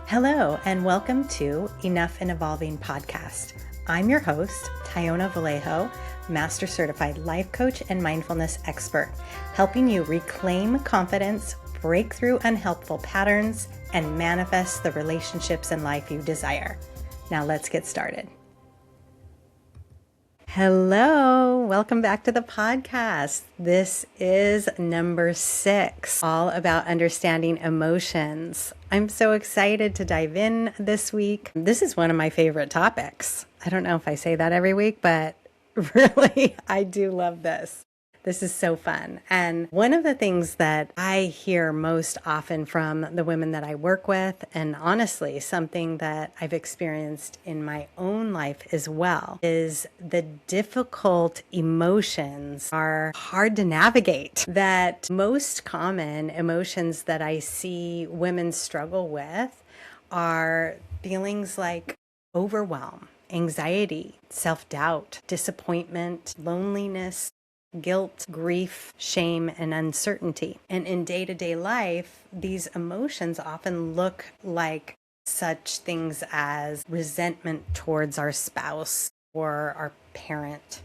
Hello, and welcome to Enough and Evolving Podcast. I'm your host, Tyona Vallejo, Master Certified Life Coach and Mindfulness Expert, helping you reclaim confidence, break through unhelpful patterns, and manifest the relationships in life you desire. Now let's get started. Hello, welcome back to the podcast. This is number 6, all about understanding emotions. I'm so excited to dive in this week. This is one of my favorite topics. I don't know if I say that every week, but really, I do love this. This is so fun. And one of the things that I hear most often from the women that I work with, and honestly, something that I've experienced in my own life as well, is the difficult emotions are hard to navigate. That most common emotions that I see women struggle with are feelings like overwhelm, anxiety, self-doubt, disappointment, loneliness, guilt, grief, shame, and uncertainty. And in day-to-day life, these emotions often look like such things as resentment towards our spouse or our parent,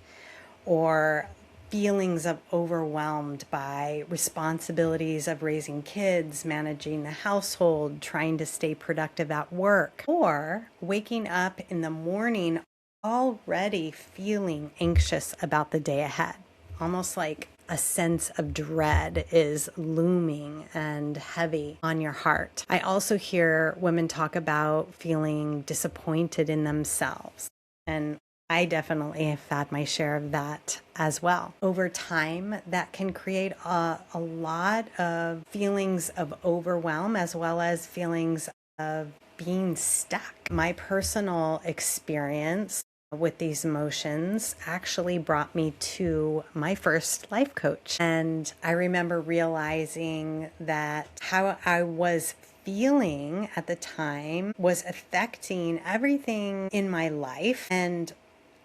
or feelings of overwhelmed by responsibilities of raising kids, managing the household, trying to stay productive at work, or waking up in the morning already feeling anxious about the day ahead. Almost like a sense of dread is looming and heavy on your heart. I also hear women talk about feeling disappointed in themselves. And I definitely have had my share of that as well. Over time, that can create a lot of feelings of overwhelm as well as feelings of being stuck. My personal experience with these emotions actually brought me to my first life coach. And I remember realizing that how I was feeling at the time was affecting everything in my life. And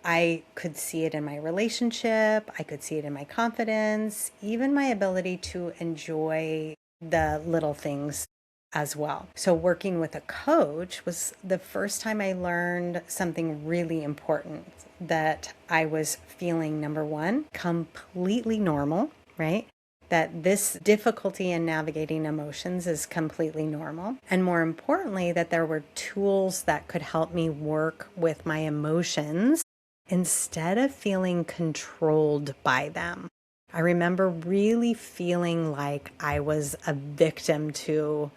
I could see it in my relationship, I could see it in my confidence, even my ability to enjoy the little things as well. So working with a coach was the first time I learned something really important, that I was feeling, number one, completely normal, right? That this difficulty in navigating emotions is completely normal. And more importantly, that there were tools that could help me work with my emotions instead of feeling controlled by them. I remember really feeling like I was a victim to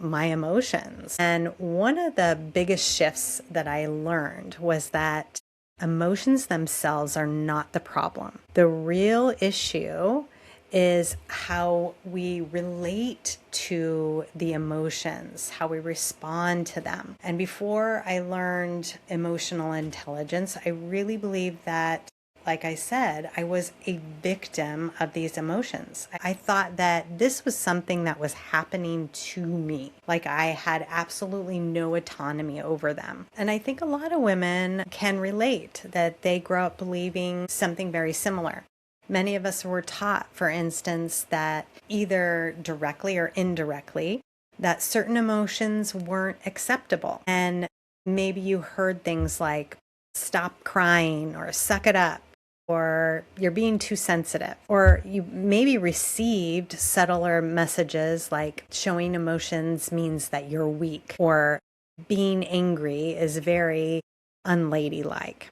my emotions. And one of the biggest shifts that I learned was that emotions themselves are not the problem. The real issue is how we relate to the emotions, how we respond to them. And before I learned emotional intelligence, I really believed that, like I said, I was a victim of these emotions. I thought that this was something that was happening to me, like I had absolutely no autonomy over them. And I think a lot of women can relate that they grow up believing something very similar. Many of us were taught, for instance, that either directly or indirectly, that certain emotions weren't acceptable. And maybe you heard things like, stop crying, or suck it up, or you're being too sensitive, or you maybe received subtler messages like showing emotions means that you're weak, or being angry is very unladylike.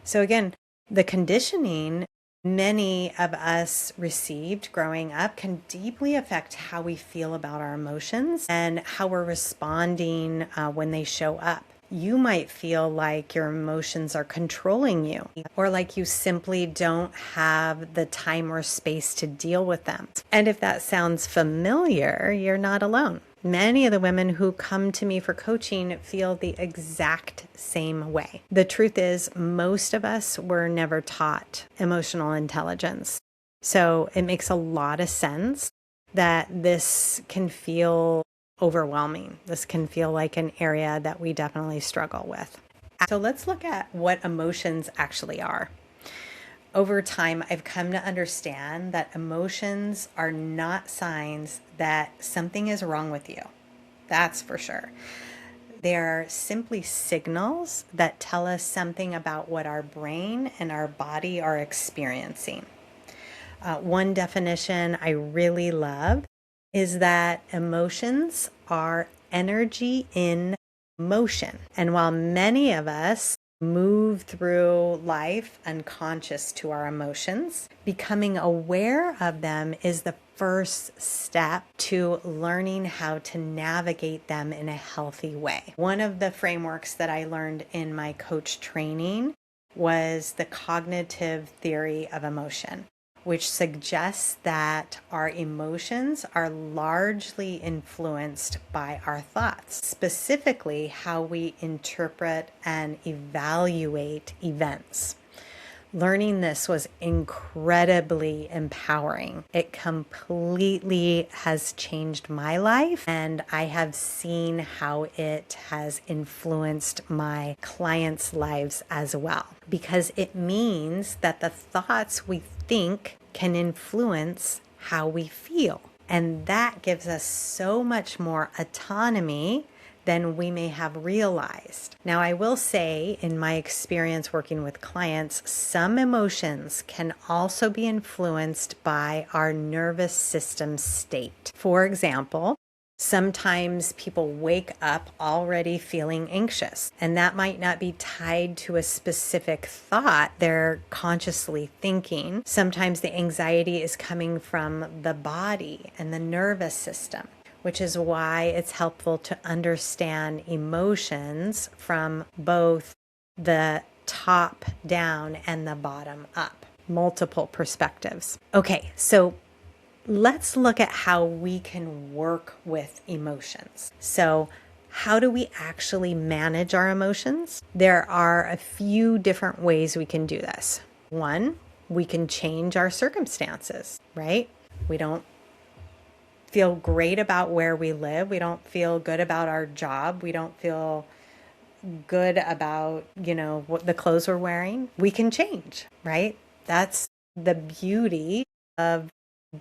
So again, the conditioning many of us received growing up can deeply affect how we feel about our emotions and how we're responding when they show up. You might feel like your emotions are controlling you, or like you simply don't have the time or space to deal with them. And if that sounds familiar, you're not alone. Many of the women who come to me for coaching feel the exact same way. The truth is, most of us were never taught emotional intelligence. So it makes a lot of sense that this can feel overwhelming. This can feel like an area that we definitely struggle with. So let's look at what emotions actually are. Over time, I've come to understand that emotions are not signs that something is wrong with you. That's for sure. They're simply signals that tell us something about what our brain and our body are experiencing. One definition I really love is that emotions are energy in motion. And while many of us move through life unconscious to our emotions, becoming aware of them is the first step to learning how to navigate them in a healthy way. One of the frameworks that I learned in my coach training was the cognitive theory of emotion, which suggests that our emotions are largely influenced by our thoughts, specifically how we interpret and evaluate events. Learning this was incredibly empowering. It completely has changed my life, and I have seen how it has influenced my clients' lives as well, because it means that the thoughts we think can influence how we feel. And that gives us so much more autonomy than we may have realized. Now, I will say, in my experience working with clients, some emotions can also be influenced by our nervous system state. For example, sometimes people wake up already feeling anxious, and that might not be tied to a specific thought they're consciously thinking. Sometimes the anxiety is coming from the body and the nervous system, which is why it's helpful to understand emotions from both the top down and the bottom up, multiple perspectives. Okay, so let's look at how we can work with emotions. So, how do we actually manage our emotions? There are a few different ways we can do this. One, we can change our circumstances, right? We don't feel great about where we live. We don't feel good about our job. We don't feel good about, what the clothes we're wearing. We can change, right? That's the beauty of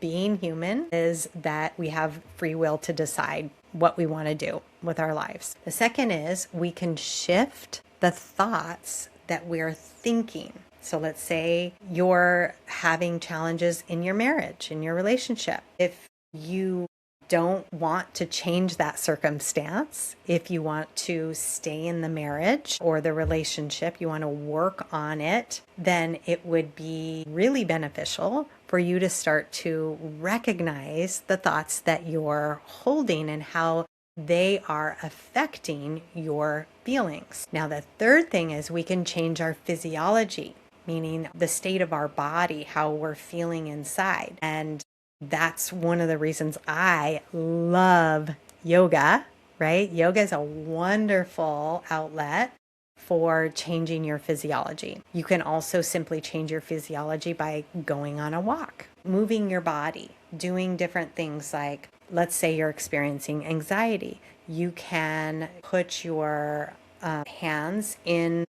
being human, is that we have free will to decide what we want to do with our lives. The second is we can shift the thoughts that we're thinking. So let's say you're having challenges in your marriage, in your relationship. If you don't want to change that circumstance, if you want to stay in the marriage or the relationship, you want to work on it, then it would be really beneficial for you to start to recognize the thoughts that you're holding and how they are affecting your feelings. Now, the third thing is we can change our physiology, meaning the state of our body, how we're feeling inside. And that's one of the reasons I love yoga, right? Yoga is a wonderful outlet for changing your physiology. You can also simply change your physiology by going on a walk, moving your body, doing different things like, let's say you're experiencing anxiety. You can put your hands in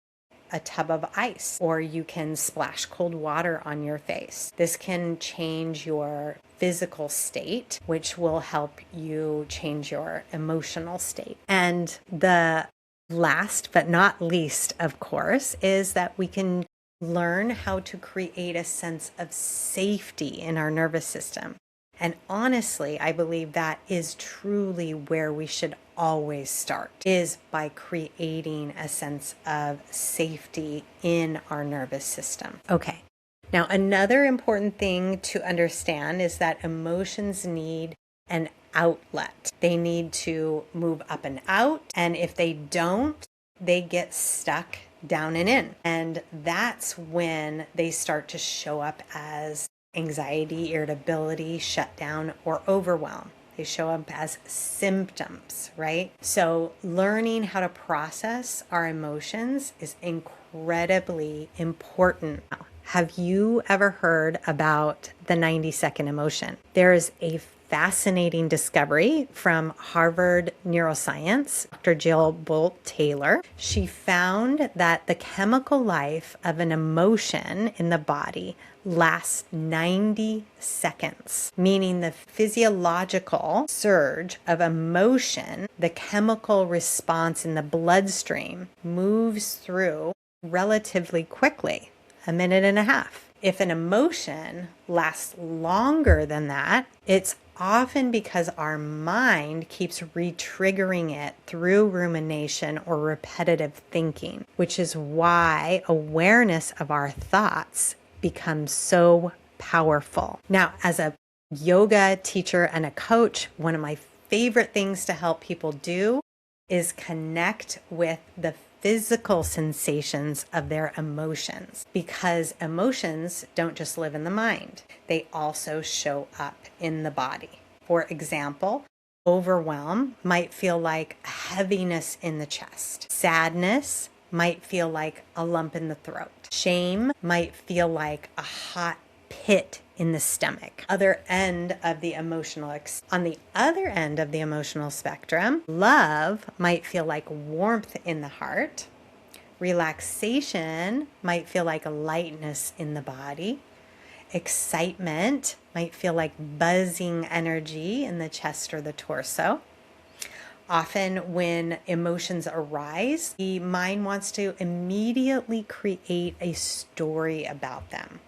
a tub of ice, or you can splash cold water on your face. This can change your physical state, which will help you change your emotional state. And the last but not least, of course, is that we can learn how to create a sense of safety in our nervous system. And honestly, I believe that is truly where we should always start, is by creating a sense of safety in our nervous system. Okay. Now, another important thing to understand is that emotions need an outlet. They need to move up and out. And if they don't, they get stuck down and in. And that's when they start to show up as anxiety, irritability, shutdown, or overwhelm. They show up as symptoms, right? So learning how to process our emotions is incredibly important. Have you ever heard about the 90-second emotion? There is a fascinating discovery from Harvard neuroscience, Dr. Jill Bolt-Taylor. She found that the chemical life of an emotion in the body lasts 90 seconds, meaning the physiological surge of emotion, the chemical response in the bloodstream, moves through relatively quickly, a minute and a half. If an emotion lasts longer than that, it's often because our mind keeps re-triggering it through rumination or repetitive thinking, which is why awareness of our thoughts becomes so powerful. Now, as a yoga teacher and a coach, one of my favorite things to help people do is connect with the physical sensations of their emotions, because emotions don't just live in the mind, they also show up in the body. For example, overwhelm might feel like a heaviness in the chest. Sadness might feel like a lump in the throat. Shame might feel like a hot pit in the stomach. On the other end of the emotional spectrum, love might feel like warmth in the heart. Relaxation might feel like a lightness in the body. Excitement might feel like buzzing energy in the chest or the torso. Often when emotions arise, the mind wants to immediately create a story about them.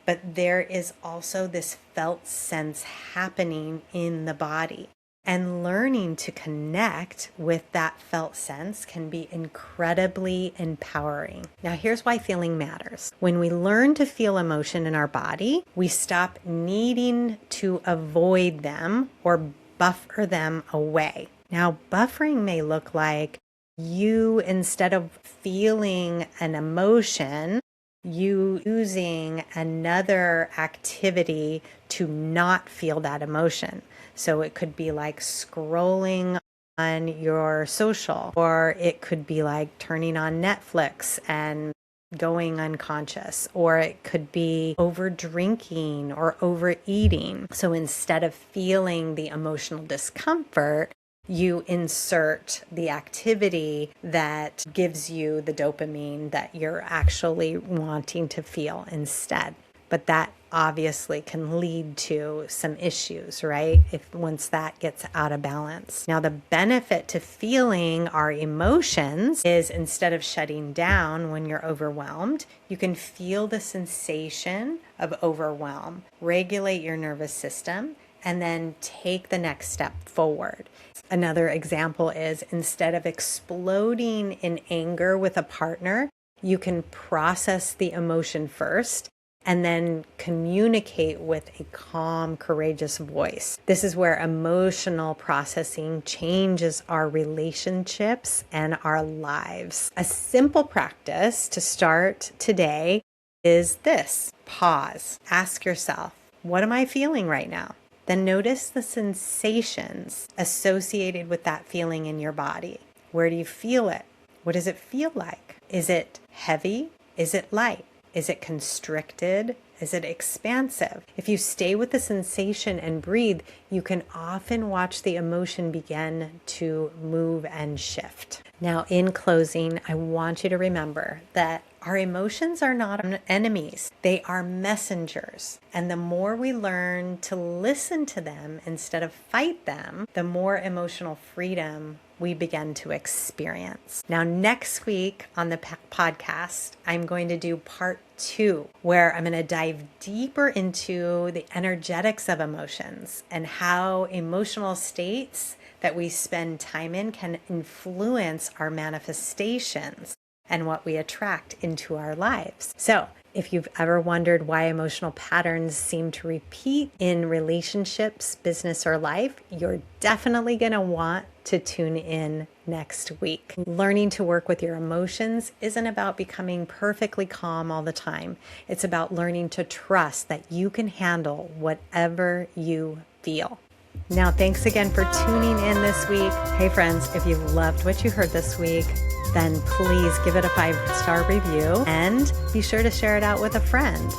But there is also this felt sense happening in the body. And learning to connect with that felt sense can be incredibly empowering. Now, here's why feeling matters. When we learn to feel emotion in our body, we stop needing to avoid them or buffer them away. Now, buffering may look like you, instead of feeling an emotion, you using another activity to not feel that emotion. So it could be like scrolling on your social, or it could be like turning on Netflix and going unconscious, or it could be over drinking or overeating. So instead of feeling the emotional discomfort, you insert the activity that gives you the dopamine that you're actually wanting to feel instead. But that obviously can lead to some issues, right? Once that gets out of balance. Now, the benefit to feeling our emotions is, instead of shutting down when you're overwhelmed, you can feel the sensation of overwhelm, regulate your nervous system, and then take the next step forward. Another example is, instead of exploding in anger with a partner, you can process the emotion first and then communicate with a calm, courageous voice. This is where emotional processing changes our relationships and our lives. A simple practice to start today is this: pause. Ask yourself, what am I feeling right now? Then notice the sensations associated with that feeling in your body. Where do you feel it? What does it feel like? Is it heavy? Is it light? Is it constricted? Is it expansive? If you stay with the sensation and breathe, you can often watch the emotion begin to move and shift. Now, in closing, I want you to remember that our emotions are not enemies. They are messengers. And the more we learn to listen to them instead of fight them, the more emotional freedom we begin to experience. Now, next week on the podcast, I'm going to do part 2, where I'm going to dive deeper into the energetics of emotions and how emotional states that we spend time in can influence our manifestations and what we attract into our lives. So, if you've ever wondered why emotional patterns seem to repeat in relationships, business, or life, you're definitely going to want to tune in next week. Learning to work with your emotions isn't about becoming perfectly calm all the time. It's about learning to trust that you can handle whatever you feel. Now, thanks again for tuning in this week. Hey friends, if you loved what you heard this week, then please give it a 5-star review and be sure to share it out with a friend.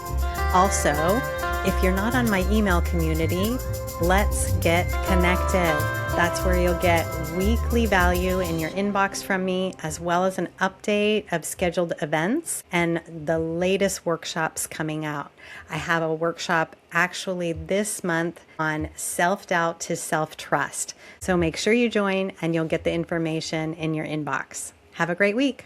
Also, if you're not on my email community, Let's get connected. That's where you'll get weekly value in your inbox from me, as well as an update of scheduled events and the latest workshops coming out. I have a workshop actually this month on self-doubt to self-trust. So make sure you join and you'll get the information in your inbox. Have a great week.